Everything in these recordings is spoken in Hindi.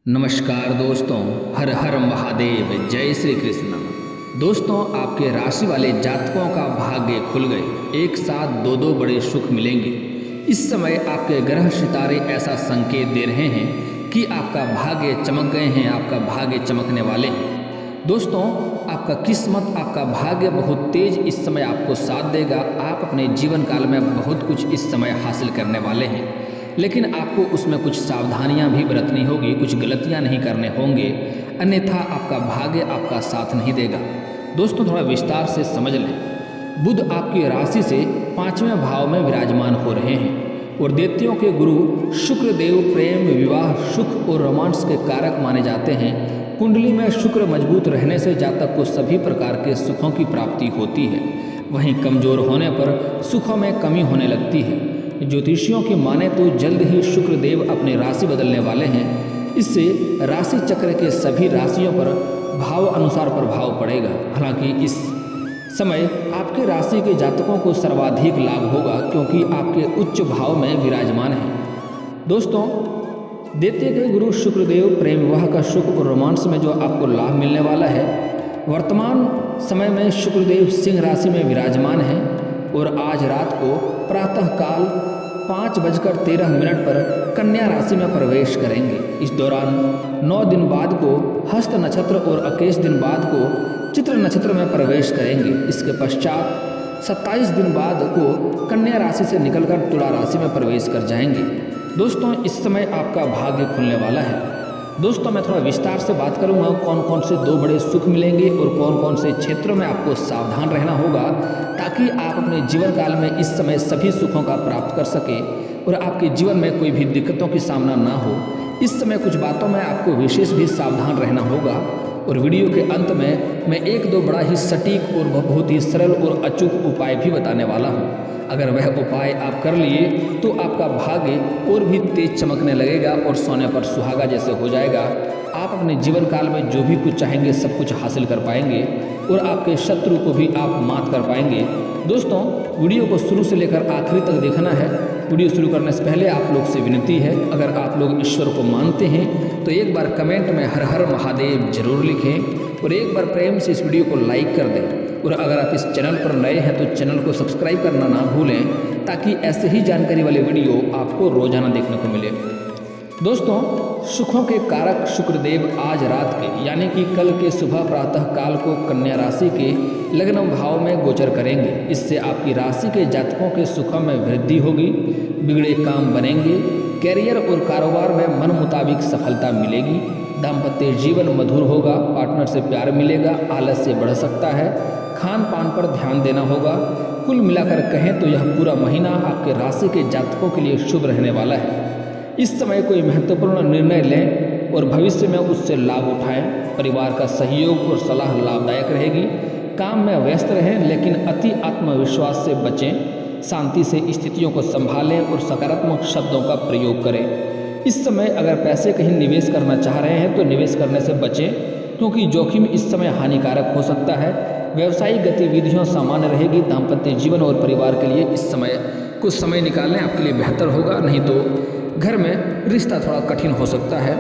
नमस्कार दोस्तों, हर हर महादेव, जय श्री कृष्ण। दोस्तों, आपके राशि वाले जातकों का भाग्य खुल गए। एक साथ दो दो बड़े सुख मिलेंगे। इस समय आपके ग्रह सितारे ऐसा संकेत दे रहे हैं कि आपका भाग्य चमक गए हैं, आपका भाग्य चमकने वाले हैं। दोस्तों, आपका किस्मत, आपका भाग्य बहुत तेज इस समय आपको साथ देगा। आप अपने जीवन काल में बहुत कुछ इस समय हासिल करने वाले हैं, लेकिन आपको उसमें कुछ सावधानियां भी बरतनी होगी, कुछ गलतियां नहीं करने होंगे, अन्यथा आपका भाग्य आपका साथ नहीं देगा। दोस्तों, थोड़ा विस्तार से समझ लें। बुध आपकी राशि से 5वें भाव में विराजमान हो रहे हैं और दैत्यों के गुरु शुक्र देव प्रेम, विवाह, सुख और रोमांस के कारक माने जाते हैं। कुंडली में शुक्र मजबूत रहने से जातक को सभी प्रकार के सुखों की प्राप्ति होती है। वहीं कमजोर होने पर सुखों में कमी होने लगती है। ज्योतिषियों की माने तो जल्द ही शुक्र देव अपनी राशि बदलने वाले हैं। इससे राशि चक्र के सभी राशियों पर भाव अनुसार प्रभाव पड़ेगा। हालांकि इस समय आपके राशि के जातकों को सर्वाधिक लाभ होगा, क्योंकि आपके उच्च भाव में विराजमान है। दोस्तों, दैत्य के गुरु शुक्रदेव प्रेम, विवाह का सुख और रोमांस में जो आपको लाभ मिलने वाला है, वर्तमान समय में शुक्रदेव सिंह राशि में विराजमान है और आज रात को प्रातःकाल 5:13 पर कन्या राशि में प्रवेश करेंगे। इस दौरान 9 दिन बाद को हस्त नक्षत्र और 21 दिन बाद को चित्र नक्षत्र में प्रवेश करेंगे। इसके पश्चात 27 दिन बाद को कन्या राशि से निकलकर तुला राशि में प्रवेश कर जाएंगे। दोस्तों, इस समय आपका भाग्य खुलने वाला है। दोस्तों, मैं थोड़ा विस्तार से बात करूंगा कौन कौन से दो बड़े सुख मिलेंगे और कौन कौन से क्षेत्रों में आपको सावधान रहना होगा, ताकि आप अपने जीवन काल में इस समय सभी सुखों का प्राप्त कर सकें और आपके जीवन में कोई भी दिक्कतों की सामना ना हो। इस समय कुछ बातों में आपको विशेष भी सावधान रहना होगा और वीडियो के अंत में मैं एक दो बड़ा ही सटीक और बहुत ही सरल और अचूक उपाय भी बताने वाला हूँ। अगर वह उपाय आप कर लिए तो आपका भाग्य और भी तेज चमकने लगेगा और सोने पर सुहागा जैसे हो जाएगा। आप अपने जीवन काल में जो भी कुछ चाहेंगे सब कुछ हासिल कर पाएंगे और आपके शत्रु को भी आप मात कर पाएंगे। दोस्तों, वीडियो को शुरू से लेकर आखिरी तक देखना है। वीडियो शुरू करने से पहले आप लोग से विनती है, अगर आप लोग ईश्वर को मानते हैं तो एक बार कमेंट में हर हर महादेव जरूर लिखें और एक बार प्रेम से इस वीडियो को लाइक कर दें। और अगर आप इस चैनल पर नए हैं तो चैनल को सब्सक्राइब करना ना भूलें, ताकि ऐसे ही जानकारी वाले वीडियो आपको रोजाना देखने को मिले। दोस्तों, सुखों के कारक शुक्रदेव आज रात के यानी कि कल के सुबह प्रातः काल को कन्या राशि के लग्न भाव में गोचर करेंगे। इससे आपकी राशि के जातकों के सुखों में वृद्धि होगी, बिगड़े काम बनेंगे, कैरियर और कारोबार में मन मुताबिक सफलता मिलेगी, दाम्पत्य जीवन मधुर होगा, पार्टनर से प्यार मिलेगा, आलस्य बढ़ सकता है, खान पान पर ध्यान देना होगा। कुल मिलाकर कहें तो यह पूरा महीना आपके राशि के जातकों के लिए शुभ रहने वाला है। इस समय कोई महत्वपूर्ण निर्णय लें और भविष्य में उससे लाभ उठाएं। परिवार का सहयोग और सलाह लाभदायक रहेगी। काम में व्यस्त रहें, लेकिन अति आत्मविश्वास से बचें। शांति से स्थितियों को संभालें और सकारात्मक शब्दों का प्रयोग करें। इस समय अगर पैसे कहीं निवेश करना चाह रहे हैं तो निवेश करने से बचें, क्योंकि जोखिम इस समय हानिकारक हो सकता है। व्यवसायिक गतिविधियों सामान्य रहेगी। दाम्पत्य जीवन और परिवार के लिए इस समय कुछ समय निकालने आपके लिए बेहतर होगा, नहीं तो घर में रिश्ता थोड़ा कठिन हो सकता है।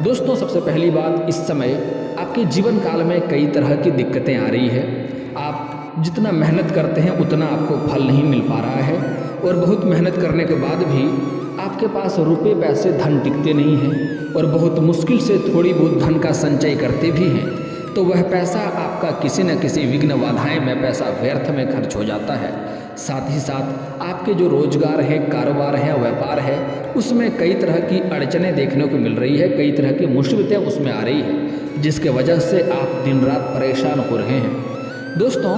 दोस्तों, सबसे पहली बात, इस समय आपके जीवन काल में कई तरह की दिक्कतें आ रही है। आप जितना मेहनत करते हैं उतना आपको फल नहीं मिल पा रहा है और बहुत मेहनत करने के बाद भी आपके पास रुपए पैसे धन टिकते नहीं हैं और बहुत मुश्किल से थोड़ी बहुत धन का संचय करते भी हैं तो वह पैसा आपका किसी न किसी विघ्न बाधाएं में पैसा व्यर्थ में खर्च हो जाता है। साथ ही साथ आपके जो रोजगार है, कारोबार है, व्यापार है, उसमें कई तरह की अड़चनें देखने को मिल रही है, कई तरह की मुसीबतें उसमें आ रही है, जिसके वजह से आप दिन रात परेशान हो रहे हैं। दोस्तों,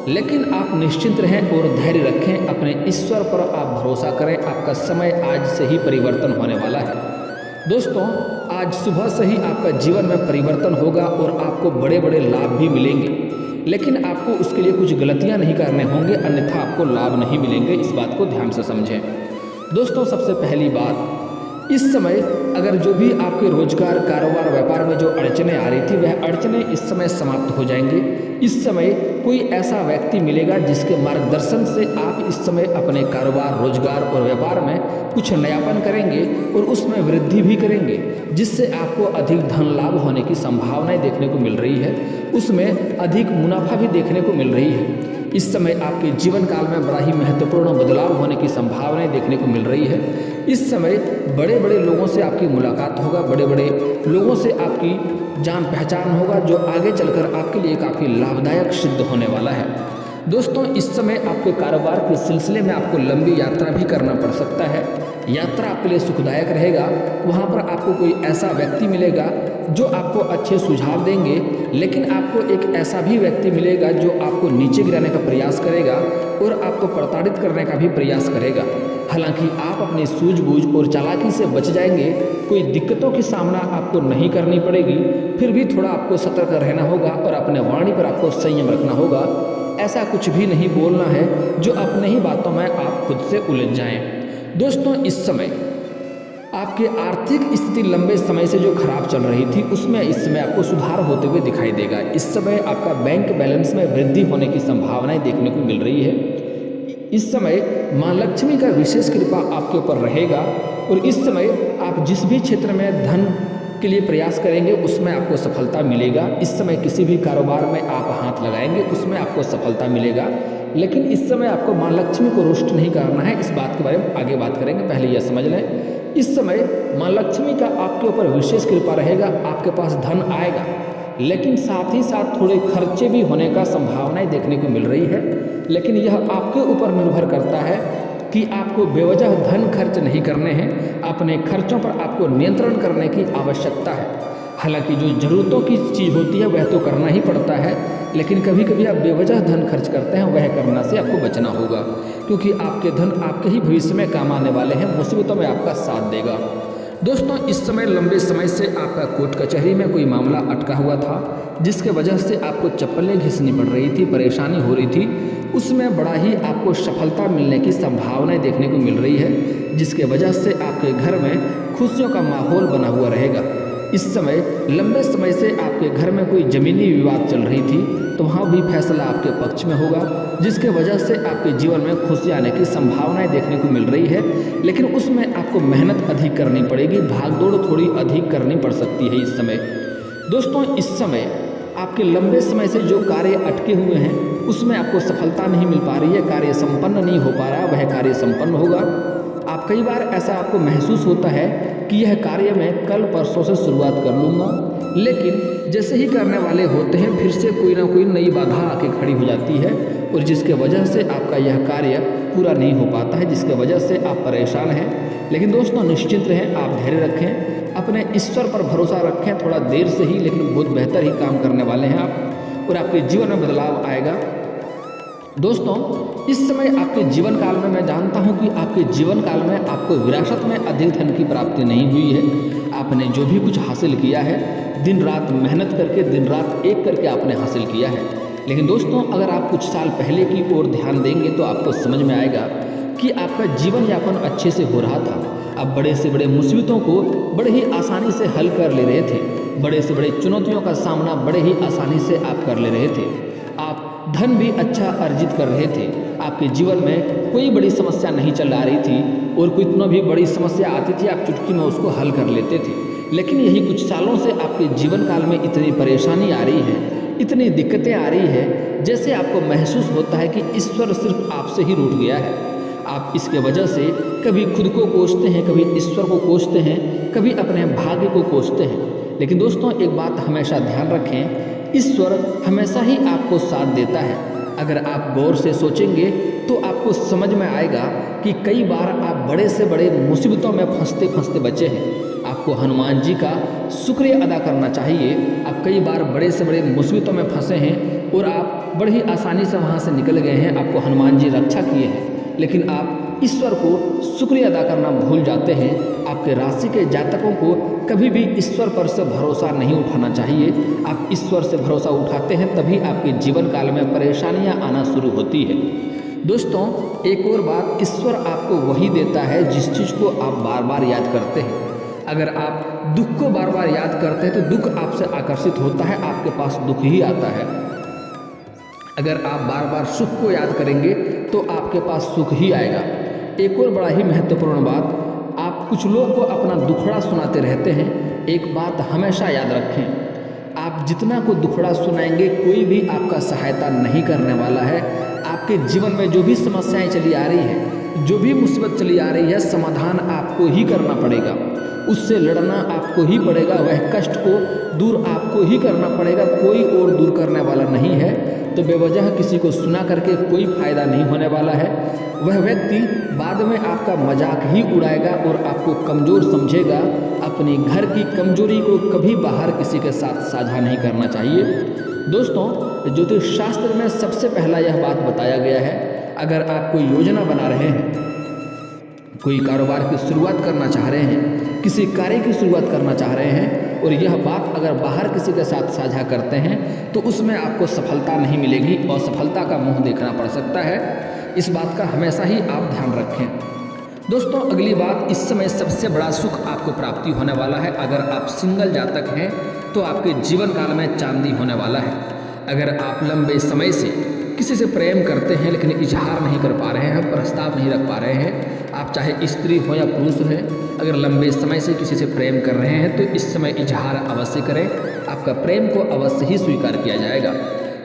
लेकिन आप निश्चिंत रहें और धैर्य रखें। अपने ईश्वर पर आप भरोसा करें। आपका समय आज से ही परिवर्तन होने वाला है। दोस्तों, आज सुबह से ही आपका जीवन में परिवर्तन होगा और आपको बड़े बड़े लाभ भी मिलेंगे, लेकिन आपको उसके लिए कुछ गलतियां नहीं करने होंगे, अन्यथा आपको लाभ नहीं मिलेंगे। इस बात को ध्यान से समझें। दोस्तों, सबसे पहली बात, इस समय अगर जो भी आपके रोजगार, कारोबार, व्यापार में जो अड़चने आ रही थी वह अड़चने इस समय समाप्त हो जाएंगे। इस समय कोई ऐसा व्यक्ति मिलेगा जिसके मार्गदर्शन से आप इस समय अपने कारोबार, रोजगार और व्यापार में कुछ नयापन करेंगे और उसमें वृद्धि भी करेंगे, जिससे आपको अधिक धन लाभ होने की संभावनाएं देखने को मिल रही है, उसमें अधिक मुनाफा भी देखने को मिल रही है। इस समय आपके जीवन काल में बड़ा ही महत्वपूर्ण बदलाव होने की संभावनाएं देखने को मिल रही है। इस समय बड़े बड़े लोगों से आपकी मुलाकात होगा, बड़े बड़े लोगों से आपकी जान पहचान होगा, जो आगे चलकर आपके लिए काफ़ी लाभदायक सिद्ध होने वाला है। दोस्तों, इस समय आपके कारोबार के सिलसिले में आपको लंबी यात्रा भी करना पड़ सकता है। यात्रा आपके लिए सुखदायक रहेगा। वहाँ पर आपको कोई ऐसा व्यक्ति मिलेगा जो आपको अच्छे सुझाव देंगे, लेकिन आपको एक ऐसा भी व्यक्ति मिलेगा जो आपको नीचे गिराने का प्रयास करेगा और आपको प्रताड़ित करने का भी प्रयास करेगा। हालांकि आप अपनी सूझबूझ और चालाकी से बच जाएंगे, कोई दिक्कतों की सामना आपको नहीं करनी पड़ेगी। फिर भी थोड़ा आपको सतर्क रहना होगा और अपने वाणी पर आपको संयम रखना होगा। ऐसा कुछ भी नहीं बोलना है जो अपने ही बातों में आप खुद से उलझ जाएं। दोस्तों, इस समय आपकी आर्थिक स्थिति लंबे समय से जो खराब चल रही थी उसमें इस समय आपको सुधार होते हुए दिखाई देगा। इस समय आपका बैंक बैलेंस में वृद्धि होने की संभावनाएं देखने को मिल रही है। इस समय मां लक्ष्मी का विशेष कृपा आपके ऊपर रहेगा और इस समय आप जिस भी क्षेत्र में धन के लिए प्रयास करेंगे उसमें आपको सफलता मिलेगा। इस समय किसी भी कारोबार में आप हाथ लगाएंगे उसमें आपको सफलता मिलेगा, लेकिन इस समय आपको मां लक्ष्मी को रुष्ट नहीं करना है। इस बात के बारे में आगे बात करेंगे, पहले यह समझ लें। इस समय मां लक्ष्मी का आपके ऊपर विशेष कृपा रहेगा, आपके पास धन आएगा, लेकिन साथ ही साथ थोड़े खर्चे भी होने का संभावनाएं देखने को मिल रही है। लेकिन यह आपके ऊपर निर्भर करता है कि आपको बेवजह धन खर्च नहीं करने हैं, अपने खर्चों पर आपको नियंत्रण करने की आवश्यकता है। हालांकि जो ज़रूरतों की चीज़ होती है वह तो करना ही पड़ता है, लेकिन कभी कभी आप बेवजह धन खर्च करते हैं, वह करना से आपको बचना होगा, क्योंकि आपके धन आपके ही भविष्य में काम आने वाले हैं, मुसीबतों में आपका साथ देगा। दोस्तों, इस समय लंबे समय से आपका कोर्ट कचहरी में कोई मामला अटका हुआ था, जिसके वजह से आपको चप्पलें घिसनी पड़ रही थी, परेशानी हो रही थी, उसमें बड़ा ही आपको सफलता मिलने की संभावनाएं देखने को मिल रही है, जिसके वजह से आपके घर में खुशियों का माहौल बना हुआ रहेगा। इस समय लंबे समय से आपके घर में कोई ज़मीनी विवाद चल रही थी, तो वहाँ भी फैसला आपके पक्ष में होगा, जिसके वजह से आपके जीवन में खुशी आने की संभावनाएं देखने को मिल रही है। लेकिन उसमें आपको मेहनत अधिक करनी पड़ेगी, भागदौड़ थोड़ी अधिक करनी पड़ सकती है इस समय। दोस्तों, इस समय आपके लंबे समय से जो कार्य अटके हुए हैं उसमें आपको सफलता नहीं मिल पा रही है, कार्य संपन्न नहीं हो पा रहा, वह कार्य संपन्न होगा। आप कई बार ऐसा आपको महसूस होता है कि यह कार्य मैं कल परसों से शुरुआत कर लूँगा, लेकिन जैसे ही करने वाले होते हैं फिर से कोई ना कोई नई बाधा आके खड़ी हो जाती है और जिसके वजह से आपका यह कार्य पूरा नहीं हो पाता है, जिसके वजह से आप परेशान हैं। लेकिन दोस्तों, निश्चिंत रहें, आप धैर्य रखें, अपने ईश्वर पर भरोसा रखें। थोड़ा देर से ही लेकिन बहुत बेहतर ही काम करने वाले हैं आप और आपके जीवन में बदलाव आएगा। दोस्तों, इस समय आपके जीवन काल में मैं जानता हूं कि आपके जीवन काल में आपको विरासत में अधिक धन की प्राप्ति नहीं हुई है। आपने जो भी कुछ हासिल किया है दिन रात मेहनत करके, दिन रात एक करके आपने हासिल किया है। लेकिन दोस्तों, अगर आप कुछ साल पहले की ओर ध्यान देंगे तो आपको समझ में आएगा कि आपका जीवन यापन अच्छे से हो रहा था। आप बड़े से बड़े मुसीबतों को बड़े ही आसानी से हल कर ले रहे थे, बड़े से बड़े चुनौतियों का सामना बड़े ही आसानी से आप कर ले रहे थे। आप धन भी अच्छा अर्जित कर रहे थे, आपके जीवन में कोई बड़ी समस्या नहीं चल आ रही थी और कोई इतना भी बड़ी समस्या आती थी आप चुटकी में उसको हल कर लेते थे। लेकिन यही कुछ सालों से आपके जीवन काल में इतनी परेशानी आ रही है, इतनी दिक्कतें आ रही है, जैसे आपको महसूस होता है कि ईश्वर सिर्फ आपसे ही रूठ गया है। आप इसके वजह से कभी खुद को कोसते हैं, कभी ईश्वर को कोसते हैं, कभी अपने भाग्य को कोसते हैं। लेकिन दोस्तों, एक बात हमेशा ध्यान रखें, ईश्वर हमेशा ही आपको साथ देता है। अगर आप गौर से सोचेंगे तो आपको समझ में आएगा कि कई बार आप बड़े से बड़े मुसीबतों में फंसते फंसते बचे हैं। आपको हनुमान जी का शुक्रिया अदा करना चाहिए। आप कई बार बड़े से बड़े मुसीबतों में फंसे हैं और आप बड़ी ही आसानी से वहाँ से निकल गए हैं, आपको हनुमान जी रक्षा किए हैं, लेकिन आप ईश्वर को शुक्रिया अदा करना भूल जाते हैं। आपके राशि के जातकों को कभी भी ईश्वर पर से भरोसा नहीं उठाना चाहिए। आप ईश्वर से भरोसा उठाते हैं तभी आपके जीवन काल में परेशानियां आना शुरू होती है। दोस्तों, एक और बात, ईश्वर आपको वही देता है जिस चीज़ को आप बार बार याद करते हैं। अगर आप दुख को बार बार याद करते हैं तो दुख आपसे आकर्षित होता है, आपके पास दुख ही आता है। अगर आप बार बार सुख को याद करेंगे तो आपके पास सुख ही आएगा। एक और बड़ा ही महत्वपूर्ण बात, आप कुछ लोग को अपना दुखड़ा सुनाते रहते हैं। एक बात हमेशा याद रखें, आप जितना को दुखड़ा सुनाएंगे कोई भी आपका सहायता नहीं करने वाला है। आपके जीवन में जो भी समस्याएं चली आ रही है, जो भी मुसीबत चली आ रही है, समाधान आपको ही करना पड़ेगा, उससे लड़ना आपको ही पड़ेगा, वह कष्ट को दूर आपको ही करना पड़ेगा, कोई और दूर करने वाला नहीं है। तो बेवजह किसी को सुना करके कोई फायदा नहीं होने वाला है। वह व्यक्ति बाद में आपका मजाक ही उड़ाएगा और आपको कमज़ोर समझेगा। अपनी घर की कमजोरी को कभी बाहर किसी के साथ साझा नहीं करना चाहिए। दोस्तों, ज्योतिष शास्त्र में सबसे पहला यह बात बताया गया है, अगर आप कोई योजना बना रहे हैं, कोई कारोबार की शुरुआत करना चाह रहे हैं, किसी कार्य की शुरुआत करना चाह रहे हैं और यह बात अगर बाहर किसी के साथ साझा करते हैं तो उसमें आपको सफलता नहीं मिलेगी और सफलता का मुंह देखना पड़ सकता है। इस बात का हमेशा ही आप ध्यान रखें। दोस्तों, अगली बात, इस समय सबसे बड़ा सुख आपको प्राप्ति होने वाला है। अगर आप सिंगल जातक हैं तो आपके जीवन काल में चांदी होने वाला है। अगर आप लंबे समय से किसी से प्रेम करते हैं लेकिन इजहार नहीं कर पा रहे हैं, प्रस्ताव नहीं रख पा रहे हैं, आप चाहे स्त्री हो या पुरुष हैं, अगर लंबे समय से किसी से प्रेम कर रहे हैं तो इस समय इजहार अवश्य करें, आपका प्रेम को अवश्य ही स्वीकार किया जाएगा।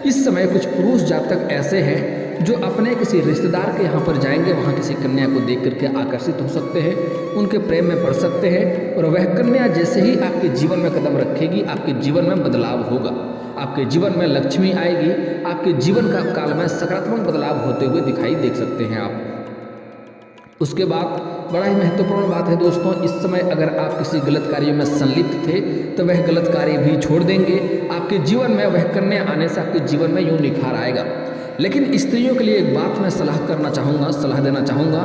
इस समय कुछ पुरुष जातक ऐसे हैं जो अपने किसी रिश्तेदार के यहाँ पर जाएंगे, वहाँ किसी कन्या को देख करके आकर्षित हो सकते हैं, उनके प्रेम में पड़ सकते हैं और वह कन्या जैसे ही आपके जीवन में कदम रखेगी, आपके जीवन में बदलाव होगा, आपके जीवन में लक्ष्मी आएगी, आपके जीवन का काल में सकारात्मक बदलाव होते हुए दिखाई देख सकते हैं आप। उसके बाद बड़ा ही महत्वपूर्ण बात है दोस्तों, इस समय अगर आप किसी गलत कार्य में संलिप्त थे तो वह गलत कार्य भी छोड़ देंगे। आपके जीवन में वह कन्या आने से आपके जीवन में यूं निखार आएगा। लेकिन स्त्रियों के लिए एक बात मैं सलाह देना चाहूँगा।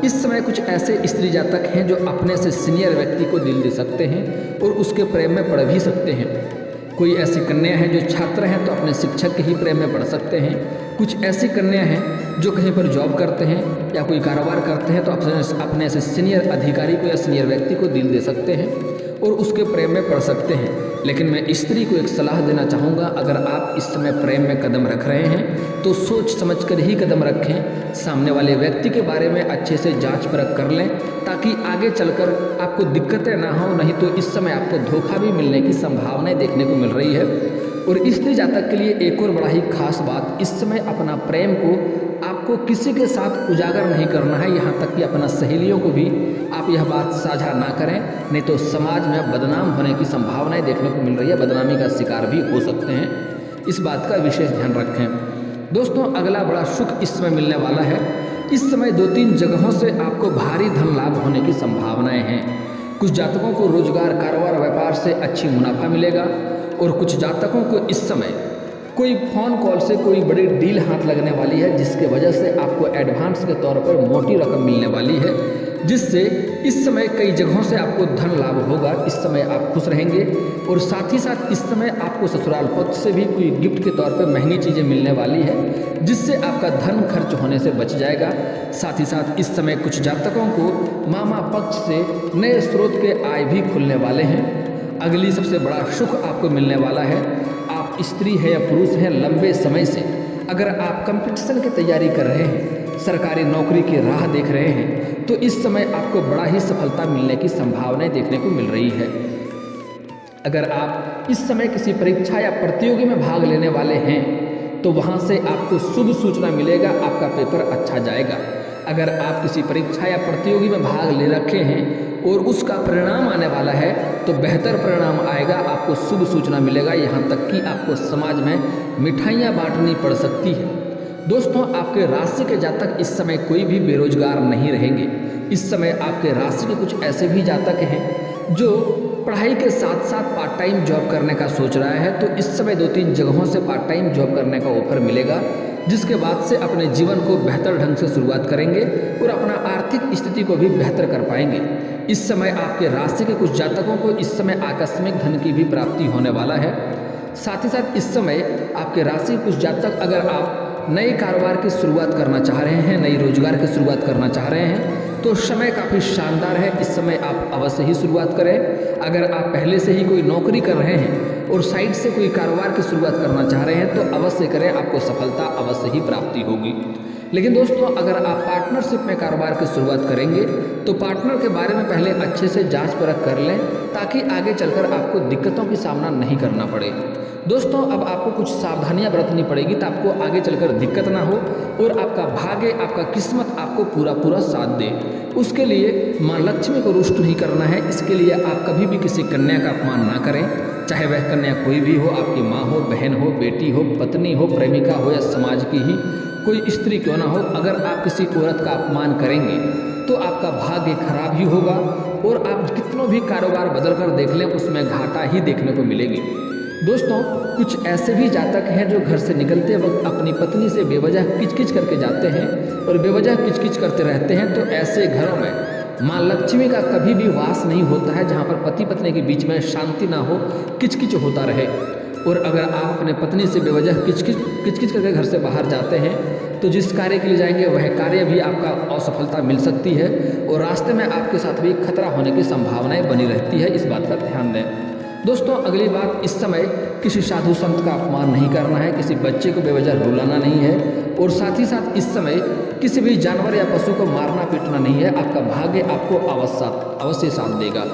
इस समय कुछ ऐसे स्त्री जातक हैं जो अपने से सीनियर व्यक्ति को दिल दे सकते हैं और उसके प्रेम में पड़ भी सकते हैं। कोई ऐसी कन्या है जो छात्र हैं तो अपने शिक्षक के ही प्रेम में पड़ सकते हैं। कुछ ऐसी कन्या हैं जो कहीं पर जॉब करते हैं या कोई कारोबार करते हैं तो अपने से सीनियर अधिकारी को या सीनियर व्यक्ति को दिल दे सकते हैं और उसके प्रेम में पड़ सकते हैं। लेकिन मैं स्त्री को एक सलाह देना चाहूँगा, अगर आप इस समय प्रेम में कदम रख रहे हैं तो सोच समझ कर ही कदम रखें। सामने वाले व्यक्ति के बारे में अच्छे से जांच परख कर लें ताकि आगे चलकर आपको दिक्कतें ना हो, नहीं तो इस समय आपको धोखा भी मिलने की संभावनाएं देखने को मिल रही है। और स्त्री जातक के लिए एक और बड़ा ही खास बात, इस समय अपना प्रेम को आपको किसी के साथ उजागर नहीं करना है, यहाँ तक कि अपना सहेलियों को भी आप यह बात साझा ना करें, नहीं तो समाज में बदनाम होने की संभावनाएं देखने को मिल रही है, बदनामी का शिकार भी हो सकते हैं। इस बात का विशेष ध्यान रखें। दोस्तों, अगला बड़ा सुख इस समय मिलने वाला है। इस समय 2-3 जगहों से आपको भारी धन लाभ होने की संभावनाएं हैं। कुछ जातकों को रोजगार, कारोबार, व्यापार से अच्छी मुनाफा मिलेगा और कुछ जातकों को इस समय कोई फ़ोन कॉल से कोई बड़ी डील हाथ लगने वाली है, जिसके वजह से आपको एडवांस के तौर पर मोटी रकम मिलने वाली है, जिससे इस समय कई जगहों से आपको धन लाभ होगा। इस समय आप खुश रहेंगे और साथ ही साथ इस समय आपको ससुराल पक्ष से भी कोई गिफ्ट के तौर पर महंगी चीज़ें मिलने वाली है, जिससे आपका धन खर्च होने से बच जाएगा। साथ ही साथ इस समय कुछ जातकों को मामा पक्ष से नए स्रोत के आय भी खुलने वाले हैं। अगली सबसे बड़ा सुख आपको मिलने वाला है, आप स्त्री है या पुरुष हैं, लंबे समय से अगर आप कंपटीशन की तैयारी कर रहे हैं, सरकारी नौकरी की राह देख रहे हैं, तो इस समय आपको बड़ा ही सफलता मिलने की संभावनाएं देखने को मिल रही है। अगर आप इस समय किसी परीक्षा या प्रतियोगी में भाग लेने वाले हैं तो वहां से आपको शुभ सूचना मिलेगा, आपका पेपर अच्छा जाएगा। अगर आप किसी परीक्षा या प्रतियोगी में भाग ले रखे हैं और उसका परिणाम आने वाला है तो बेहतर परिणाम आएगा, आपको शुभ सूचना मिलेगा। यहाँ तक कि आपको समाज में मिठाइयाँ बांटनी पड़ सकती है। दोस्तों, आपके राशि के जातक इस समय कोई भी बेरोजगार नहीं रहेंगे। इस समय आपके राशि के कुछ ऐसे भी जातक हैं जो पढ़ाई के साथ साथ पार्ट टाइम जॉब करने का सोच रहा है, तो इस समय 2-3 जगहों से पार्ट टाइम जॉब करने का ऑफर मिलेगा, जिसके बाद से अपने जीवन को बेहतर ढंग से शुरुआत करेंगे और अपना आर्थिक स्थिति को भी बेहतर कर पाएंगे। इस समय आपके राशि के कुछ जातकों को इस समय आकस्मिक धन की भी प्राप्ति होने वाला है। साथ ही साथ इस समय आपके राशि के कुछ जातक, अगर आप नए कारोबार की शुरुआत करना चाह रहे हैं, नई रोजगार की शुरुआत करना चाह रहे हैं, तो समय काफ़ी शानदार है। इस समय आप अवश्य ही शुरुआत करें। अगर आप पहले से ही कोई नौकरी कर रहे हैं और साइड से कोई कारोबार की शुरुआत करना चाह रहे हैं तो अवश्य करें, आपको सफलता अवश्य ही प्राप्ति होगी। लेकिन दोस्तों, अगर आप पार्टनरशिप में कारोबार की शुरुआत करेंगे तो पार्टनर के बारे में पहले अच्छे से जांच परख कर लें, ताकि आगे चलकर आपको दिक्कतों की सामना नहीं करना पड़े। दोस्तों, अब आपको कुछ सावधानियां बरतनी पड़ेगी तो आपको आगे चलकर दिक्कत ना हो और आपका भाग्य, आपका किस्मत आपको पूरा साथ दे। उसके लिए माँ लक्ष्मी को रुष्ट नहीं करना है। इसके लिए आप कभी भी किसी कन्या का अपमान ना करें, चाहे वह कन्या कोई भी हो, आपकी माँ हो, बहन हो, बेटी हो, पत्नी हो, प्रेमिका हो या समाज की ही कोई स्त्री क्यों ना हो। अगर आप किसी औरत का अपमान करेंगे तो आपका भाग्य खराब ही होगा और आप कितनों भी कारोबार बदल कर देख लें, उसमें घाटा ही देखने को मिलेगी। दोस्तों, कुछ ऐसे भी जातक हैं जो घर से निकलते वक्त अपनी पत्नी से बेवजह किचकिच करके जाते हैं और बेवजह किचकिच करते रहते हैं। तो ऐसे घरों में माँ लक्ष्मी का कभी भी वास नहीं होता है, जहाँ पर पति पत्नी के बीच में शांति ना हो, किचकिच होता रहे। और अगर आप अपने पत्नी से बेवजह किचकिच करके घर से बाहर जाते हैं तो जिस कार्य के लिए जाएंगे वह कार्य भी आपका असफलता मिल सकती है और रास्ते में आपके साथ भी खतरा होने की संभावनाएं बनी रहती है। इस बात का ध्यान दें। दोस्तों, अगली बात, इस समय किसी साधु संत का अपमान नहीं करना है, किसी बच्चे को बेवजह रुलाना नहीं है और साथ ही साथ इस समय किसी भी जानवर या पशु को मारना पीटना नहीं है। आपका भाग्य आपको अवश्य साथ देगा।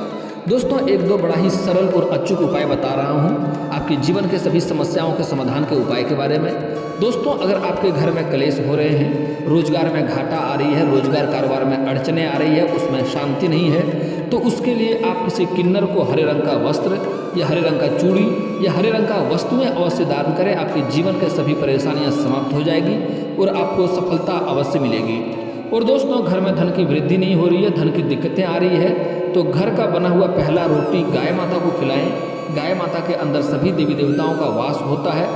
दोस्तों, एक दो बड़ा ही सरल और अचूक उपाय बता रहा हूँ आपके जीवन के सभी समस्याओं के समाधान के उपाय के बारे में। दोस्तों, अगर आपके घर में क्लेश हो रहे हैं, रोजगार में घाटा आ रही है, रोजगार कारोबार में अड़चने आ रही है, उसमें शांति नहीं है, तो उसके लिए आप किसी किन्नर को हरे रंग का वस्त्र या हरे रंग का चूड़ी या हरे रंग का वस्तुएं अवश्य दान करें। आपके जीवन के सभी परेशानियां समाप्त हो जाएगी और आपको सफलता अवश्य मिलेगी। और दोस्तों, घर में धन की वृद्धि नहीं हो रही है, धन की दिक्कतें आ रही है, तो घर का बना हुआ पहला रोटी गाय माता को खिलाएं। गाय माता के अंदर सभी देवी देवताओं का वास होता है।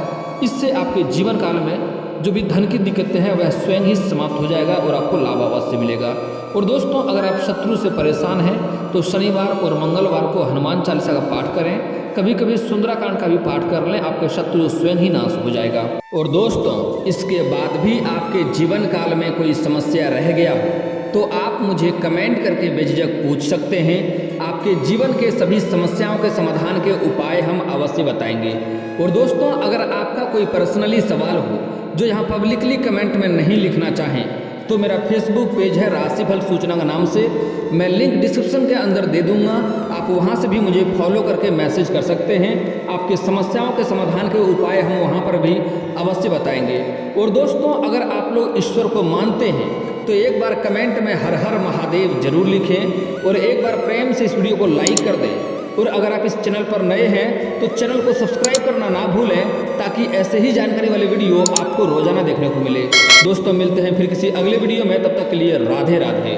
इससे आपके जीवन काल में जो भी धन की दिक्कतें हैं वह स्वयं ही समाप्त हो जाएगा और आपको लाभ अवश्य मिलेगा। और दोस्तों, अगर आप शत्रु से परेशान हैं तो शनिवार और मंगलवार को हनुमान चालीसा का पाठ करें। कभी कभी सुंदराकांड का भी पाठ कर लें, आपके शत्रु स्वयं ही नाश हो जाएगा। और दोस्तों, इसके बाद भी आपके जीवन काल में कोई समस्या रह गया हो तो आप मुझे कमेंट करके बेझिझक पूछ सकते हैं। आपके जीवन के सभी समस्याओं के समाधान के उपाय हम अवश्य बताएंगे। और दोस्तों, अगर आपका कोई पर्सनली सवाल हो जो यहाँ पब्लिकली कमेंट में नहीं लिखना चाहें तो मेरा फेसबुक पेज है राशिफल सूचना का नाम से, मैं लिंक डिस्क्रिप्शन के अंदर दे दूंगा। आप वहां से भी मुझे फॉलो करके मैसेज कर सकते हैं। आपकी समस्याओं के समाधान के उपाय हम वहां पर भी अवश्य बताएंगे। और दोस्तों, अगर आप लोग ईश्वर को मानते हैं तो एक बार कमेंट में हर हर महादेव जरूर लिखें और एक बार प्रेम से इस वीडियो को लाइक कर दें। और अगर आप इस चैनल पर नए हैं तो चैनल को सब्सक्राइब करना ना भूलें, ताकि ऐसे ही जानकारी वाले वीडियो आपको रोजाना देखने को मिले। दोस्तों, मिलते हैं फिर किसी अगले वीडियो में, तब तक के लिए राधे राधे।